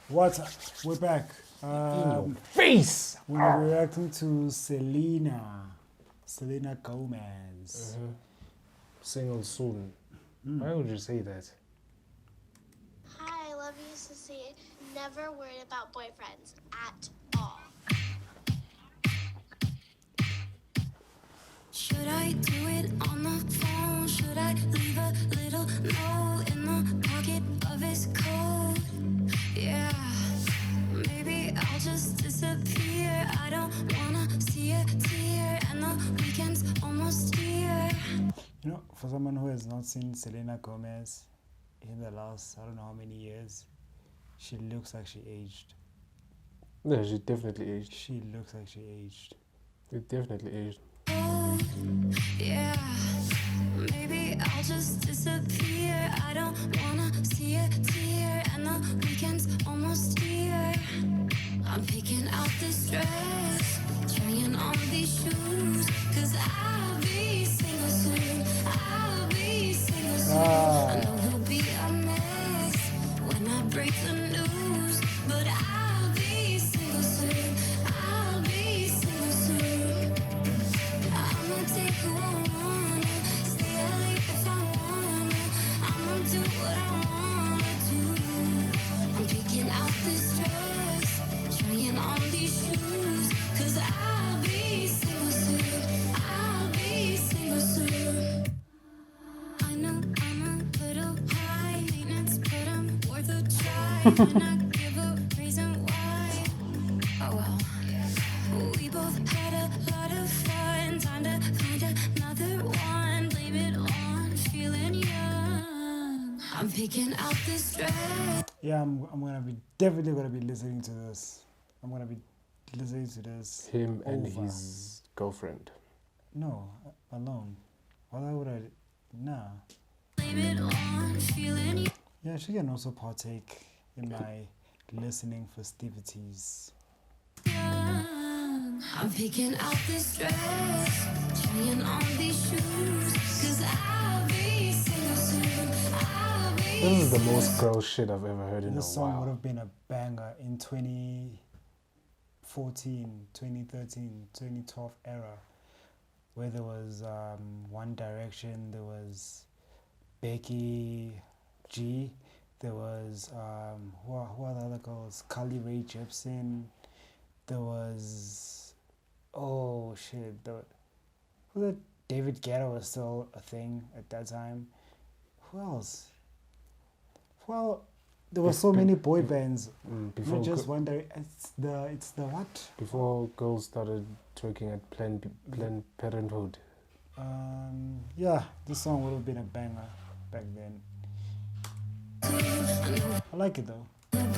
What's up? We're back. In your face! We're reacting to Selena Gomez. Single soon. Why would you say that? Hi, I love you, Sissy. Never worried about boyfriends at all. Should I do it on the phone? Should I leave a little note in the pocket of his coat? Yeah, maybe I'll just disappear. I don't wanna see a tear, and the weekend's almost here. You know, for someone who has not seen Selena Gomez in the last, I don't know how many years, she looks like she aged. No, she definitely aged. She looks like she aged. It definitely aged. Yeah, maybe I'll just disappear. I don't wanna see a tear, and the weekend's almost here. I'm picking out this dress, trying on these shoes, 'cause I'll be single soon. I'll be single soon. I know he'll be a mess when I break the news, but I'll be single soon. I'll be single soon. I'ma take who I wanna, stay late if I wanna. I'ma do what I wanna do. I'm picking out this dress, trying on these shoes, 'cause I'll be single soon. I'll be single soon. I know I'm a little high maintenance, but I'm worth a try. And I give a reason why. Oh well. We both had a lot of fun. Time to find another one. Blame it on feeling young. I'm picking out this dress. Yeah, I'm definitely gonna be listening to this. I'm gonna be listening to this. Him and over. his girlfriend. No, alone. Why would I? Nah. Blame it on feeling young. Yeah, she can also partake in my listening festivities. I'm picking out this dress, trying on these shoes, 'cause I'll be single soon. I'll be This is the most girl shit I've ever heard in a This song would while. have been a banger in 2014, 2013, 2012 era, where there was One Direction, there was Becky G, there was who are the other girls? Carly Rae Jepsen, there was David Guetta was still a thing at that time. Who else? Well, there were so many boy bands. Before, Not just One Direction. It's the what? before girls started twerking at Planned Parenthood. Yeah, this song would have been a banger back then. I like it though.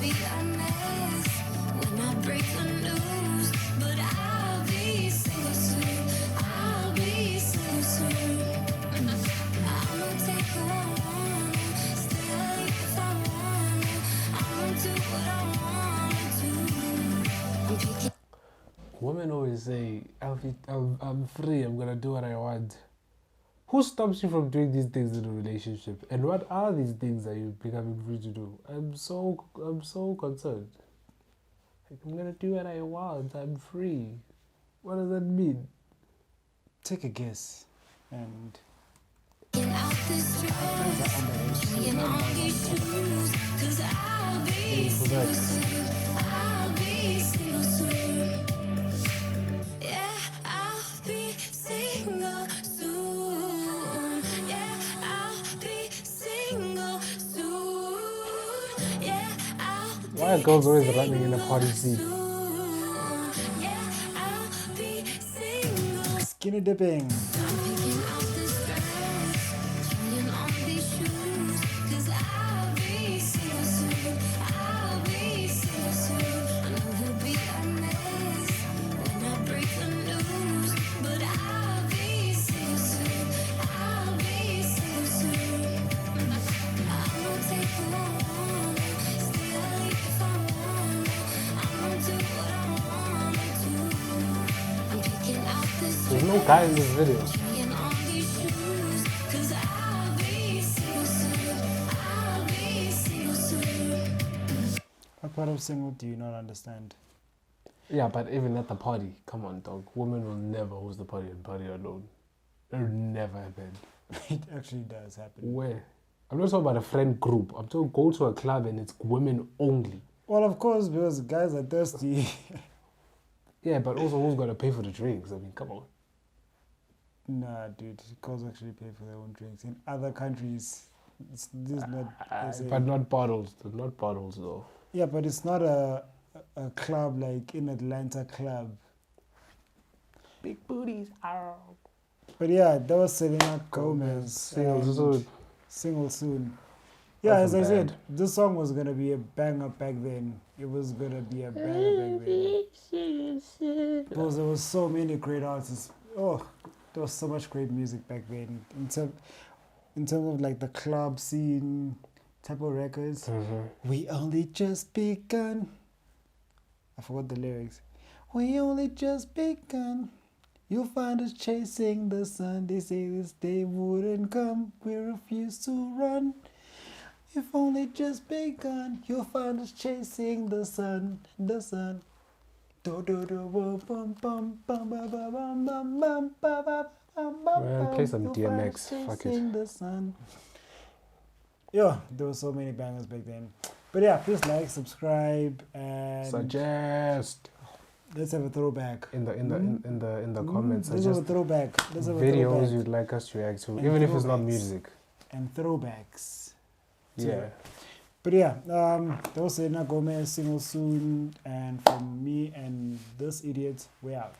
be a mess when I break the news, but I'll be single soon. I'll be single soon. I'ma take who I wanna, stay late if I wanna. I'ma do what I wanna do. I'm picking. Women always say, I'm free, I'm gonna do what I want. Who stops you from doing these things in a relationship? And what are these things that you're becoming free to do? I'm so concerned. Like, I'm gonna do what I want, I'm free. What does that mean? Take a guess. And Out this dress, trying on these shoes, 'cause I'll be single soon. I'll be single soon. Yeah, I'll be single soon. Yeah, I'll be single soon. Yeah, I'll be Why are girls always running in a party scene? soon. Yeah, I'll be single. skinny dipping. I'm picking out this dress, trying on these shoes, 'cause I'll be single soon. I'll be single soon. I know he'll be a mess when I break the news, but I'll be single soon. I'll be single soon. I'ma take who I wanna, stay late if I wanna. I'ma do what I wanna do. I'm picking out this There's no guy in this video. trying on these shoes, 'cause I'll be single soon. I'll be single soon. What part of single do you not understand? Yeah, but even at the party, come on, dog. Women will never host the party and party alone. It'll never happen. It actually does happen. Where? I'm not talking about a friend group. I'm talking go to a club and it's women only. Well, of course, because guys are thirsty. Yeah, but also who's gonna pay for the drinks? I mean, come on. Nah, dude, girls actually pay for their own drinks. In other countries, this is not. But not bottles. Not bottles though. Yeah, but it's not a club like in Atlanta club. Big booties. But yeah, that was Selena Gomez. Single Single soon. Yeah, as Wasn't I said, bad. this song was gonna be a banger back then. It was gonna be a banger back then. Because there was so many great artists. Oh, there was so much great music back then. In terms of like the club scene type of records. We only just begun. I forgot the lyrics. We only just begun. You'll find us chasing the sun. They say this day wouldn't come. We refuse to run. We've only just begun. You'll find us chasing the sun. The sun. Do do do bum bum bum bum bum bum bum bum bum bum. Man, play some You'll find DMX. us Fuck it. chasing the sun. Yeah, there were so many bangers back then. But yeah, please like, subscribe, and Suggest let's have a throwback. in the comments. Let's have a Suggest throwback. Let's have a videos throwback. you'd like us to react to, And even if it's not throwbacks. music. And throwbacks. Yeah. But yeah, that was Selena Gomez, Single Soon, and from me and this idiot, we're out.